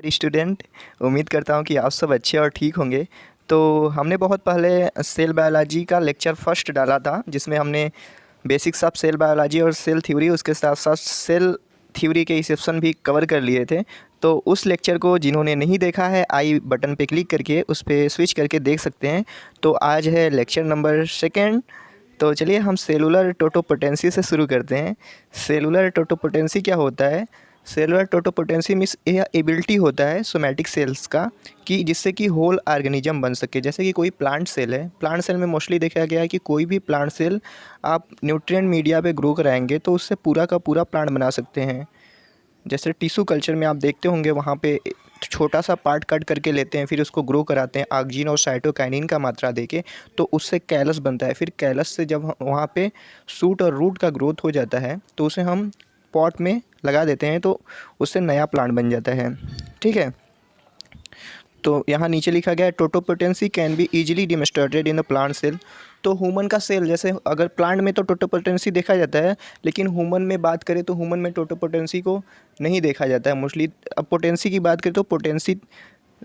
Student, उम्मीद करता हूँ कि आप सब अच्छे और ठीक होंगे। तो हमने बहुत पहले सेल बायोलॉजी का लेक्चर फर्स्ट डाला था, जिसमें हमने बेसिक्स ऑफ सेल बायोलॉजी और सेल थ्योरी, उसके साथ साथ सेल थ्योरी के इंसेप्शन भी कवर कर लिए थे। तो उस लेक्चर को जिन्होंने नहीं देखा है, आई बटन पे क्लिक करके उस पर स्विच करके देख सकते हैं। तो आज है लेक्चर नंबर 2। तो चलिए हम सेलुलर टोटोपोटेंसी से शुरू करते हैं। सेलुलर टोटोपोटेंसी क्या होता है? सेलुलर टोटोपोटेंसी मीन्स यह एबिलिटी होता है सोमैटिक सेल्स का कि जिससे कि होल ऑर्गेनिज्म बन सके। जैसे कि कोई प्लांट सेल है, प्लांट सेल में मोस्टली देखा गया है कि कोई भी प्लांट सेल आप न्यूट्रिएंट मीडिया पे ग्रो कराएंगे तो उससे पूरा का पूरा प्लांट बना सकते हैं। जैसे टिश्यू कल्चर में आप देखते होंगे, वहाँ पे छोटा सा पार्ट कट करके लेते हैं, फिर उसको ग्रो कराते हैं ऑक्सीजन और साइटोकाइनिन का मात्रा देके, तो उससे कैलस बनता है। फिर कैलस से जब वहाँ पे शूट और रूट का ग्रोथ हो जाता है तो उसे हम पॉट में लगा देते हैं, तो उससे नया प्लांट बन जाता है। ठीक है, तो यहाँ नीचे लिखा गया है totipotency can be easily demonstrated in the plant cell. तो ह्यूमन का सेल, जैसे अगर प्लांट में तो टोटोपोटेंसी देखा जाता है, लेकिन ह्यूमन में बात करें तो ह्यूमन में टोटोपोटेंसी को नहीं देखा जाता है मोस्टली। अब पोटेंसी की बात करें तो पोटेंसी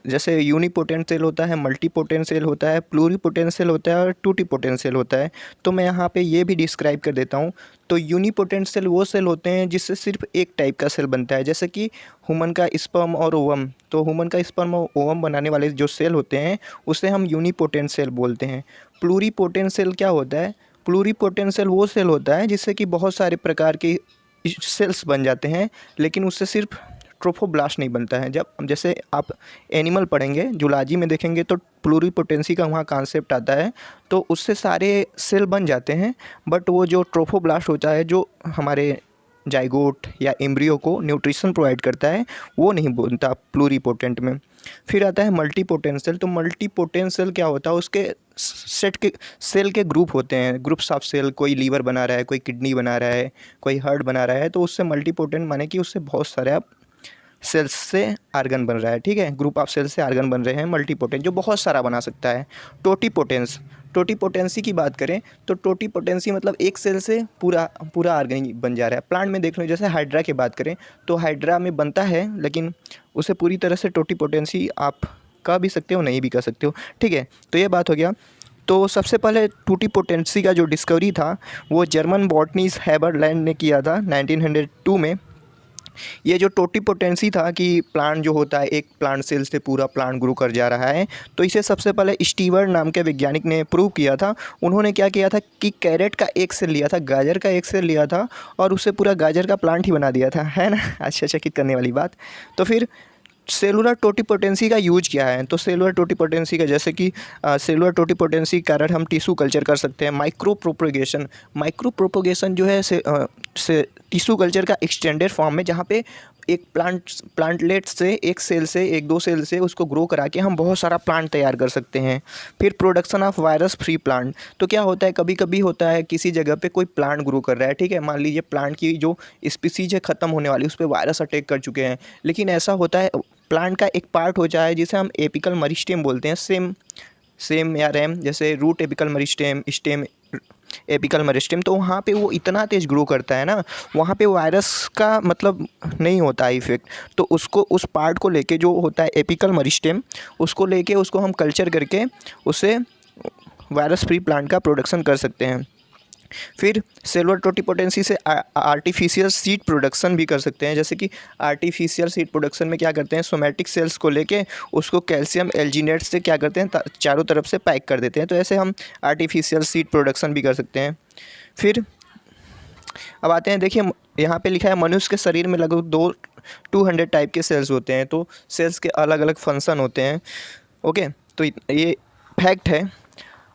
जैसे यूनिपोटेंट सेल होता है, मल्टीपोटेंट सेल होता है, प्लूरीपोटेंट सेल होता है और टूटीपोटेंट सेल होता है। तो मैं यहाँ पे ये भी डिस्क्राइब कर देता हूँ। तो यूनिपोटेंट सेल वो सेल होते हैं जिससे सिर्फ एक टाइप का सेल बनता है, जैसे कि ह्यूमन का स्पर्म और ओवम। तो ह्यूमन का स्पर्म और ओवम बनाने वाले जो सेल होते हैं उसे हम यूनिपोटेंट सेल बोलते हैं। प्लूरीपोटेंट सेल क्या होता है? प्लूरीपोटेंट सेल वो सेल होता है जिससे कि बहुत सारे प्रकार के सेल्स बन जाते हैं, लेकिन उससे सिर्फ ट्रोफोब्लास्ट नहीं बनता है। जब जैसे आप एनिमल पढ़ेंगे, जूलॉजी में देखेंगे तो प्लूरीपोटेंसी का वहाँ कॉन्सेप्ट आता है, तो उससे सारे सेल बन जाते हैं, बट वो जो ट्रोफोब्लास्ट होता है जो हमारे जाइगोट या एम्ब्रियो को न्यूट्रिशन प्रोवाइड करता है, वो नहीं बनता प्लूरीपोटेंट में। फिर आता है मल्टीपोटेंट सेल। तो मल्टीपोटेंट सेल क्या होता है? उसके सेट के सेल के ग्रुप होते हैं, ग्रुप्स ऑफ सेल। कोई लीवर बना रहा है, कोई किडनी बना रहा है, कोई हार्ट बना रहा है, तो उससे मल्टीपोटेंट माने कि उससे बहुत सारे आप सेल्स से आर्गन बन रहा है। ठीक है, ग्रुप ऑफ सेल्स से आर्गन बन रहे हैं मल्टीपोटेंट, जो बहुत सारा बना सकता है। टोटीपोटेंसी की बात करें तो टोटीपोटेंसी मतलब एक सेल से पूरा पूरा आर्गन बन जा रहा है। प्लांट में देख लो, जैसे हाइड्रा की बात करें तो हाइड्रा में बनता है, लेकिन उसे पूरी तरह से टोटीपोटेंसी आप कह भी सकते हो, नहीं भी कह सकते हो। ठीक है, तो ये बात हो गया। तो सबसे पहले टोटीपोटेंसी का जो डिस्कवरी था वो जर्मन बॉटनिस्ट हेबरलैंड ने किया था 1902 में। ये जो टोटीपोटेंसी था कि प्लांट जो होता है, एक प्लांट सेल से पूरा प्लांट ग्रो कर जा रहा है, तो इसे सबसे पहले स्टीवर्ट नाम के वैज्ञानिक ने प्रूव किया था। उन्होंने क्या किया था कि कैरेट का एक सेल लिया था, गाजर का एक सेल लिया था, और उससे पूरा गाजर का प्लांट ही बना दिया था, है ना। अच्छा, चकित करने वाली बात। तो फिर सेलुलर टोटीपोटेंसी का यूज क्या है? तो सेलुलर टोटीपोटेंसी का, जैसे कि सेलुलर टोटीपोटेंसी के कारण हम टिश्यू कल्चर कर सकते हैं। माइक्रो प्रोपोगेशन जो है से टिश्यू कल्चर का एक्सटेंडेड फॉर्म में, जहाँ पे एक प्लांटलेट से, एक सेल से, एक दो सेल से उसको ग्रो करा के हम बहुत सारा प्लांट तैयार कर सकते हैं। फिर production of virus free plant. तो क्या होता है, कभी कभी होता है किसी जगह पे कोई प्लांट ग्रो कर रहा है, ठीक है, मान लीजिए प्लांट की जो स्पीसीज है ख़त्म होने वाली, उस पर वायरस अटैक कर चुके हैं, लेकिन ऐसा होता है प्लांट का एक पार्ट हो जाए जिसे हम एपिकल मेरिस्टेम बोलते हैं, सेम या रैम, जैसे root apical meristem, stem apical meristem. तो वहाँ पे वो इतना तेज़ ग्रो करता है ना, वहाँ पे वायरस का मतलब नहीं होता है इफेक्ट। तो उसको, उस पार्ट को लेके जो होता है एपिकल मेरिस्टेम, उसको लेके उसको हम कल्चर करके उससे वायरस फ्री प्लांट का प्रोडक्शन कर सकते हैं। फिर सेलुलर टोटीपोटेंसी से आर्टिफिशियल सीड प्रोडक्शन भी कर सकते हैं। जैसे कि आर्टिफिशियल सीड प्रोडक्शन में क्या करते हैं, सोमैटिक सेल्स को लेके उसको कैल्शियम एल्जीनेट से क्या करते हैं, चारों तरफ से पैक कर देते हैं। तो ऐसे हम आर्टिफिशियल सीड प्रोडक्शन भी कर सकते हैं। फिर अब आते हैं, देखिए यहाँ पे लिखा है मनुष्य के शरीर में लगभग 200 टाइप के सेल्स होते हैं। तो सेल्स के अलग अलग फंक्शन होते हैं। ओके, तो ये फैक्ट है।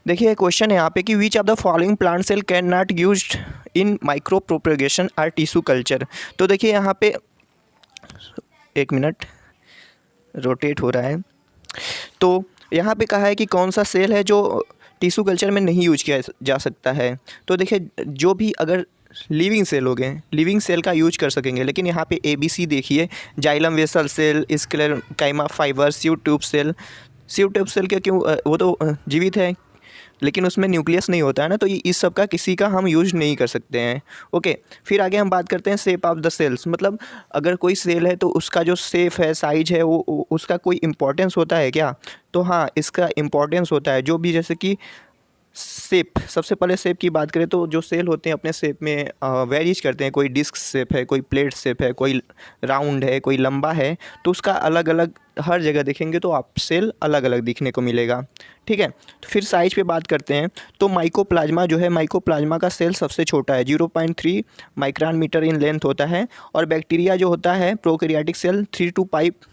देखिए क्वेश्चन है यहाँ पे कि which of the following plant cell can not used in micro propagation or tissue culture. तो देखिए यहाँ पे, एक मिनट, रोटेट हो रहा है। तो यहाँ पे कहा है कि कौन सा सेल है जो टिश्यू कल्चर में नहीं यूज किया जा सकता है। तो देखिए जो भी अगर लिविंग सेल हो गए, लिविंग सेल का यूज कर सकेंगे, लेकिन यहाँ पे ABC देखिए, xylem vessel cell, sclerenchyma fibre, sieve tube cell. Sieve tube cell के क्यों, वो तो जीवित है, लेकिन उसमें न्यूक्लियस नहीं होता है ना, तो ये इस सब का किसी का हम यूज नहीं कर सकते हैं। ओके, फिर आगे हम बात करते हैं शेप ऑफ द सेल्स, मतलब अगर कोई सेल है तो उसका जो शेप है, साइज है, वो उसका कोई इम्पोर्टेंस होता है क्या? तो हाँ, इसका इम्पोर्टेंस होता है। जो भी जैसे कि शेप, सबसे पहले शेप की बात करें तो जो सेल होते हैं अपने शेप में वेरीज करते हैं। कोई डिस्क शेप है, कोई प्लेट शेप है, कोई राउंड है, कोई लंबा है, तो उसका अलग अलग हर जगह देखेंगे तो आप सेल अलग अलग दिखने को मिलेगा। ठीक है, तो फिर साइज पे बात करते हैं तो माइकोप्लाज्मा जो है, माइकोप्लाज्मा का सेल सबसे छोटा है, 0.3 माइक्रोन मीटर इन लेंथ होता है। और बैक्टीरिया जो होता है prokaryotic cell 3 to 5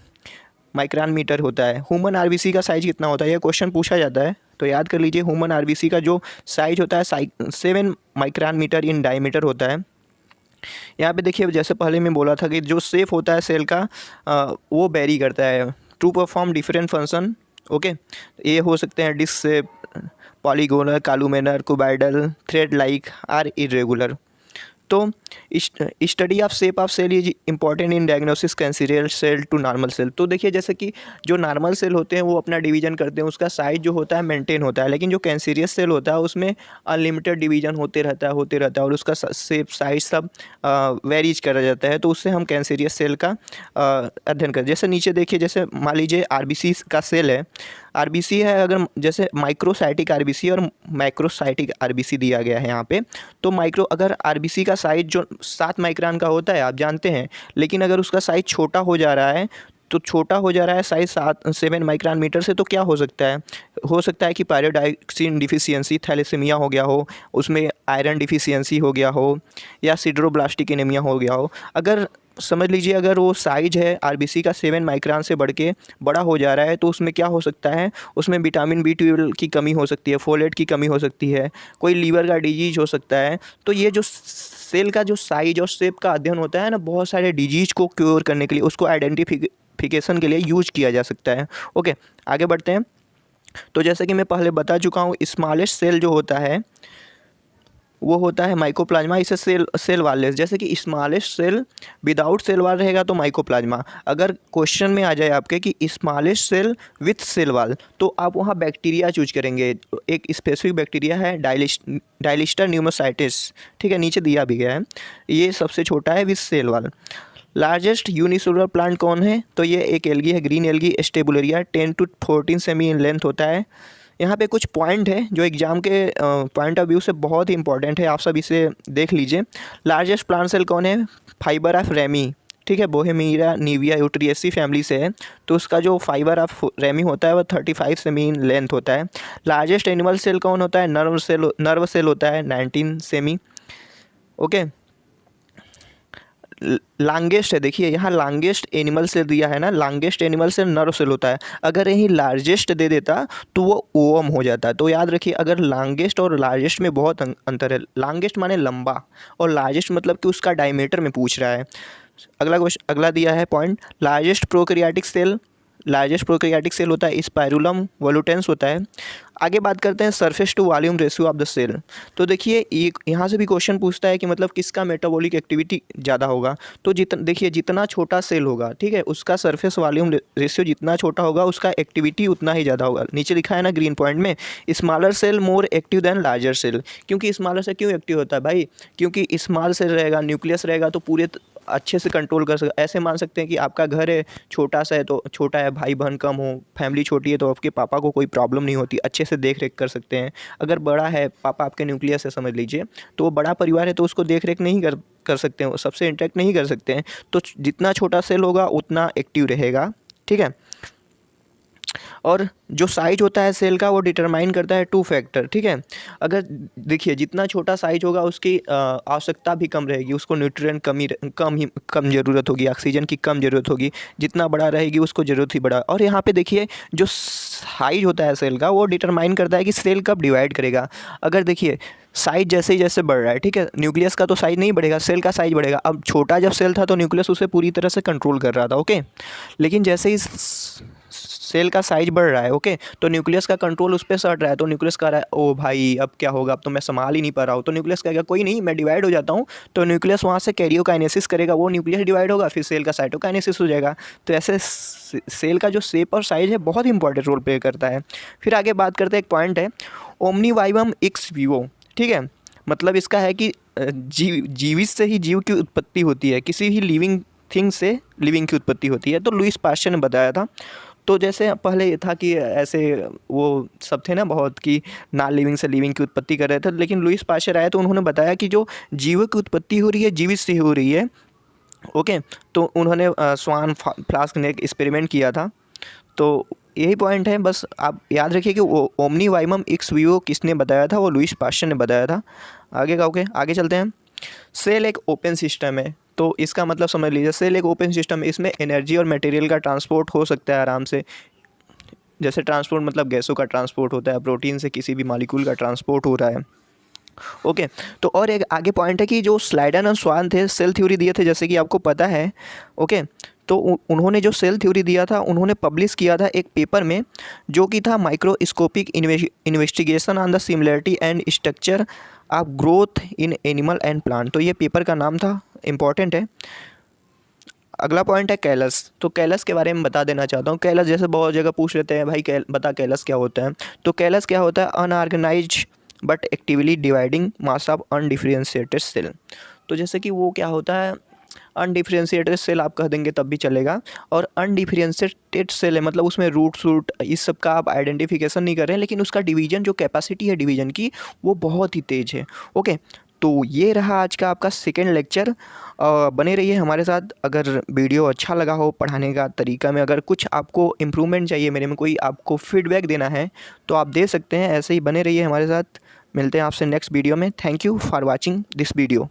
micron metre होता है। ह्यूमन आरबीसी का साइज कितना होता है, यह क्वेश्चन पूछा जाता है, तो याद कर लीजिए। ह्यूमन आरबीसी का जो साइज होता है 7 माइक्रोन मीटर इन डायमीटर होता है। यहाँ पे देखिए, जैसे पहले मैं बोला था कि जो शेप होता है सेल का वो वेरी करता है to perform different function. Okay, ये हो सकते हैं disc shape, polygonal, columnar, cuboidal, thread like or irregular. तो study of shape of cell is important in diagnosis cancerous cell to normal cell. तो देखिए, जैसे कि जो नॉर्मल सेल होते हैं वो अपना डिवीजन करते हैं, उसका साइज जो होता है मेंटेन होता है, लेकिन जो कैंसरियस सेल होता है उसमें अनलिमिटेड डिवीजन होते रहता है और उसका शेप साइज सब वेरीज करा जाता है। तो उससे हम कैंसरियस सेल का अध्ययन करें। जैसे नीचे देखिए, जैसे मान लीजिए आरबीसी का सेल है, आरबीसी है, अगर जैसे माइक्रोसाइटिक आरबीसी और मैक्रोसाइटिक आरबीसी दिया गया है यहाँ पे। तो अगर आरबीसी का साइज जो 7 माइक्रोन का होता है आप जानते हैं, लेकिन अगर उसका साइज छोटा हो जा रहा है, तो छोटा हो जा रहा है साइज 7 माइक्रोन मीटर से, तो क्या हो सकता है? हो सकता है कि पायरोडाक्सिन डिफिशियंसी, थैलेसीमिया हो गया हो, उसमें आयरन डिफिशियंसी हो गया हो, या सिड्रोब्लास्टिक एनीमिया हो गया हो। अगर समझ लीजिए, अगर वो साइज है आरबीसी का 7 माइक्रोन से बढ़ के बड़ा हो जा रहा है, तो उसमें क्या हो सकता है? उसमें विटामिन B12 की कमी हो सकती है, फोलेट की कमी हो सकती है, कोई लीवर का डिजीज हो सकता है। तो ये जो सेल का जो साइज और शेप का अध्ययन होता है ना, बहुत सारे डिजीज को क्योर करने के लिए, उसको आइडेंटिफिकेशन के लिए यूज किया जा सकता है। ओके, आगे बढ़ते हैं। तो जैसे कि मैं पहले बता चुका हूँ, स्मॉलेस्ट सेल जो होता है वो होता है माइकोप्लाज्मा। इसे सेल वाललेस, जैसे कि smallest cell without cell wall रहेगा तो माइकोप्लाज्मा। अगर क्वेश्चन में आ जाए आपके कि स्मॉलेस्ट सेल विथ सेल वाल, तो आप वहाँ बैक्टीरिया चूज करेंगे। एक स्पेसिफिक बैक्टीरिया है डायलिस्टर न्यूमोसाइटिस, ठीक है, नीचे दिया भी गया है। ये सबसे छोटा है with cell wall. Largest unicellular plant कौन है? तो ये एक एल्गी है, green algae Acetabularia, 10 to 14 cm in length होता है। यहाँ पे कुछ पॉइंट है जो एग्जाम के पॉइंट ऑफ व्यू से बहुत ही इंपॉर्टेंट है, आप सब इसे देख लीजिए। लार्जेस्ट प्लांट सेल कौन है? फाइबर ऑफ रेमी, ठीक है, बोहेमिया निविया यूट्रिएसी फैमिली से है, तो उसका जो फाइबर ऑफ रेमी होता है वो 35 सेमी इन लेंथ होता है। लार्जेस्ट एनिमल सेल कौन होता है? नर्व सेल होता है 19 सेमी। ओके, लॉन्गेस्ट है, देखिए यहाँ लॉन्गेस्ट एनिमल सेल दिया है ना, longest animal cell nerve cell होता है। अगर यही लार्जेस्ट दे देता तो वो ओवम हो जाता। तो याद रखिए, अगर लॉन्गेस्ट और लार्जेस्ट में बहुत अंतर है। लॉन्गेस्ट माने लंबा, और लार्जेस्ट मतलब कि उसका डायमीटर में पूछ रहा है। अगला दिया है point, largest prokaryotic cell. Largest prokaryotic cell होता है स्पाइरुलम वोलुटेंस होता है। आगे बात करते हैं surface to volume ratio of the cell. तो देखिए, एक यहाँ से भी क्वेश्चन पूछता है कि मतलब किसका मेटाबॉलिक एक्टिविटी ज़्यादा होगा। तो देखिए, जितना छोटा सेल होगा, ठीक है, उसका सरफेस वॉल्यूम रेशियो जितना छोटा होगा उसका एक्टिविटी उतना ही ज़्यादा होगा। नीचे लिखा है ना ग्रीन पॉइंट में, smaller cell more active than larger cell. क्योंकि स्मॉलर से क्यों एक्टिव होता है भाई? क्योंकि स्मॉल सेल रहेगा, न्यूक्लियस रहेगा, तो पूरे अच्छे से कंट्रोल कर सकते। ऐसे मान सकते हैं कि आपका घर है, छोटा सा है तो छोटा है, भाई बहन कम हो, फैमिली छोटी है तो आपके पापा को कोई प्रॉब्लम नहीं होती, अच्छे से देख रेख कर सकते हैं। अगर बड़ा है, पापा आपके न्यूक्लियस है समझ लीजिए, तो वो बड़ा परिवार है तो उसको देख रेख नहीं कर सकते हैं, सबसे इंटरेक्ट नहीं कर सकते हैं। तो जितना छोटा सेल होगा उतना एक्टिव रहेगा, ठीक है। और जो साइज होता है सेल का वो डिटरमाइन करता है 2 फैक्टर, ठीक है। अगर देखिए, जितना छोटा साइज होगा उसकी आवश्यकता भी कम रहेगी, उसको न्यूट्रिएंट कम ज़रूरत होगी, ऑक्सीजन की कम ज़रूरत होगी। जितना बड़ा रहेगी उसको ज़रूरत ही बड़ा। और यहाँ पे देखिए, जो साइज होता है सेल का वो डिटरमाइन करता है कि सेल कब डिवाइड करेगा। अगर देखिए, साइज जैसे ही जैसे बढ़ रहा है, ठीक है, न्यूक्लियस का तो साइज नहीं बढ़ेगा, सेल का साइज बढ़ेगा। अब छोटा जब सेल था तो न्यूक्लियस उसे पूरी तरह से कंट्रोल कर रहा था, ओके। लेकिन जैसे ही सेल का साइज बढ़ रहा है, ओके, तो न्यूक्लियस का कंट्रोल उस पर सट रहा है, तो न्यूक्लियस कह रहा है ओ भाई अब क्या होगा, अब तो मैं संभाल ही नहीं पा रहा हूँ, तो न्यूक्लियस कहेगा कोई नहीं मैं डिवाइड हो जाता हूँ, तो न्यूक्लियस वहाँ से कैरियोकाइनेसिस करेगा, वो न्यूक्लियस डिवाइड होगा, फिर सेल का साइटोकाइनेसिस हो जाएगा। तो ऐसे सेल का जो शेप और साइज है बहुत इंपॉर्टेंट रोल प्ले करता है। फिर आगे बात करते हैं, एक पॉइंट है ओमनी वाइवम एक्स वीवो, ठीक है, मतलब इसका है कि जीवित से ही जीव की उत्पत्ति होती है, किसी भी लिविंग थिंग से लिविंग की उत्पत्ति होती है, तो लुईस पास्चर ने बताया था। तो जैसे पहले ये था कि ऐसे वो सब थे ना बहुत कि नॉन लिविंग से लिविंग की उत्पत्ति कर रहे थे, लेकिन लुईस पास्चर आए तो उन्होंने बताया कि जो जीवों की उत्पत्ति हो रही है जीवित से हो रही है, ओके। तो उन्होंने स्वान फ्लास्क ने एक एक्सपेरिमेंट किया था। तो यही पॉइंट है, बस आप याद रखिए कि वो ओमनी वाइमम एक्स वीवो किसने बताया था, वो लुईस पास्चर ने बताया था। आगे का ओके, आगे चलते हैं। सेल एक ओपन सिस्टम है, तो इसका मतलब समझ लीजिए सेल एक ओपन सिस्टम है, इसमें एनर्जी और मटेरियल का ट्रांसपोर्ट हो सकता है आराम से। जैसे ट्रांसपोर्ट मतलब गैसों का ट्रांसपोर्ट होता है, प्रोटीन से किसी भी मॉलिक्यूल का ट्रांसपोर्ट हो रहा है, ओके। तो और एक आगे पॉइंट है कि जो स्लाइडन और स्वान थे सेल थ्योरी दिए थे, जैसे कि आपको पता है, ओके। तो उन्होंने जो सेल थ्योरी दिया था उन्होंने पब्लिश किया था एक पेपर में, जो कि था microscopic investigation on the similarity and structure of growth in animal and plant. तो ये पेपर का नाम था, इम्पॉर्टेंट है। अगला पॉइंट है कैलस। तो कैलस के बारे में बता देना चाहता हूँ। कैलस जैसे बहुत जगह पूछ लेते हैं भाई बता कैलस क्या होता है। तो कैलस क्या होता है, unorganised but actively dividing mass of undifferentiated cell. तो जैसे कि वो क्या होता है, अनडिफरेंशिएटेड सेल आप कह देंगे तब भी चलेगा, और अनडिफरेंशिएटेड सेल है मतलब उसमें रूट इस सब का आप आइडेंटिफिकेशन नहीं कर रहे हैं, लेकिन उसका डिवीजन जो कैपेसिटी है डिवीजन की वो बहुत ही तेज़ है, ओके। तो ये रहा आज का आपका सेकेंड लेक्चर। बने रहिए हमारे साथ। अगर वीडियो अच्छा लगा हो, पढ़ाने का तरीका में अगर कुछ आपको इम्प्रूवमेंट चाहिए, मेरे में कोई आपको फीडबैक देना है तो आप दे सकते हैं। ऐसे ही बने रहिए हमारे साथ। मिलते हैं आपसे नेक्स्ट वीडियो में। Thank you for watching this video.